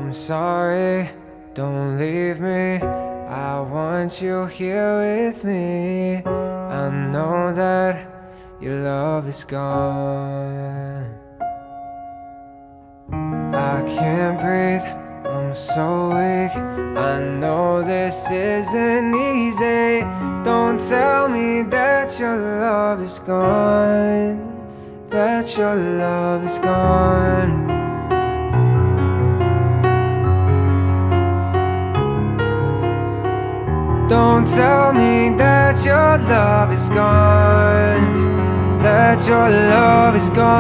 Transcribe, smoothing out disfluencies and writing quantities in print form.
I'm sorry, don't leave me. I want you here with me. I know that your love is gone. I can't breathe, I'm so weak. I know this isn't easy. Don't tell me that your love is gone, that your love is gone. Don't tell me that your love is gone, that your love is gone.